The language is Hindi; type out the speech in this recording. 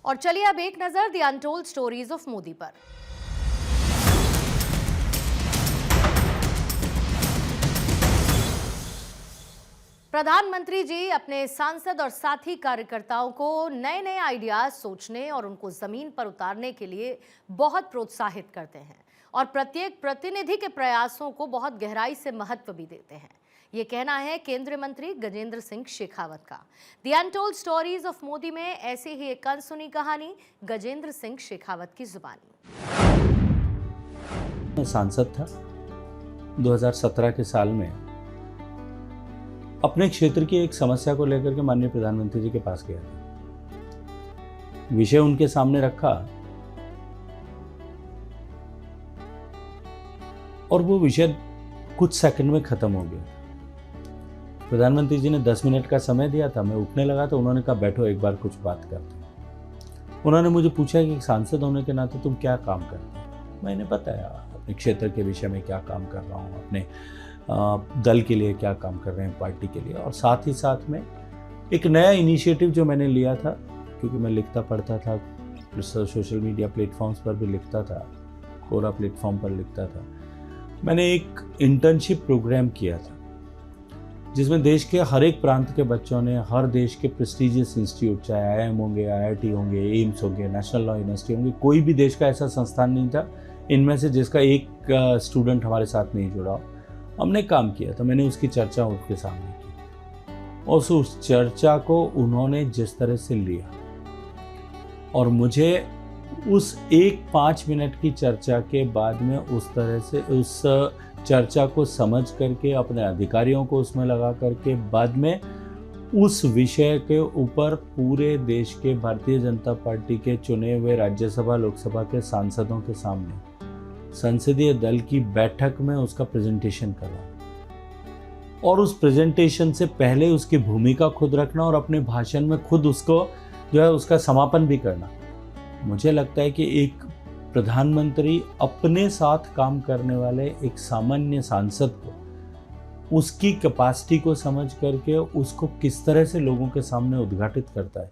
और चलिए अब एक नजर the untold stories of Modi पर। प्रधानमंत्री जी अपने सांसद और साथी कार्यकर्ताओं को नए नए आइडियाज सोचने और उनको जमीन पर उतारने के लिए बहुत प्रोत्साहित करते हैं और प्रत्येक प्रतिनिधि के प्रयासों को बहुत गहराई से महत्व भी देते हैं। ये कहना है केंद्रीय मंत्री गजेंद्र सिंह शेखावत का। The untold stories of Modi में ऐसी ही एक अनसुनी कहानी गजेंद्र सिंह शेखावत की जुबानी। मैं सांसद था 2017 के साल में। अपने क्षेत्र की एक समस्या को लेकर के माननीय प्रधानमंत्री जी के पास गया था। विषय उनके सामने रखा और वो विषय कुछ सेकंड में खत्म हो गया। प्रधानमंत्री जी ने 10 मिनट का समय दिया था। मैं उठने लगा तो उन्होंने कहा बैठो एक बार कुछ बात करते हैं। उन्होंने मुझे पूछा कि सांसद होने के नाते तुम क्या काम करते हो। मैंने बताया अपने क्षेत्र के विषय में क्या काम कर रहा हूँ, अपने दल के लिए क्या काम कर रहे हैं, पार्टी के लिए, और साथ ही साथ में एक नया इनिशिएटिव जो मैंने लिया था, क्योंकि मैं लिखता पढ़ता था, सोशल मीडिया प्लेटफॉर्म्स पर भी लिखता था, कोरा प्लेटफॉर्म पर लिखता था। मैंने एक इंटर्नशिप प्रोग्राम किया था जिसमें देश के हर एक प्रांत के बच्चों ने हर देश के प्रेस्टिजियस इंस्टीट्यूट, चाहे IIM होंगे, IIT होंगे, एम्स होंगे, नेशनल लॉ यूनिवर्सिटी होंगे, कोई भी देश का ऐसा संस्थान नहीं था इनमें से जिसका एक स्टूडेंट हमारे साथ नहीं जुड़ा हो। हमने काम किया था। मैंने उसकी चर्चा उनके सामने की और उस चर्चा को उन्होंने जिस तरह से लिया और मुझे उस 5 मिनट की चर्चा के बाद में उस तरह से उस चर्चा को समझ करके अपने अधिकारियों को उसमें लगा करके बाद में उस विषय के ऊपर पूरे देश के भारतीय जनता पार्टी के चुने हुए राज्यसभा लोकसभा के सांसदों के सामने संसदीय दल की बैठक में उसका प्रेजेंटेशन करना और उस प्रेजेंटेशन से पहले उसकी भूमिका खुद रखना और अपने भाषण में खुद उसको जो है उसका समापन भी करना। मुझे लगता है कि एक प्रधानमंत्री अपने साथ काम करने वाले एक सामान्य सांसद को उसकी कैपेसिटी को समझ करके उसको किस तरह से लोगों के सामने उद्घाटित करता है,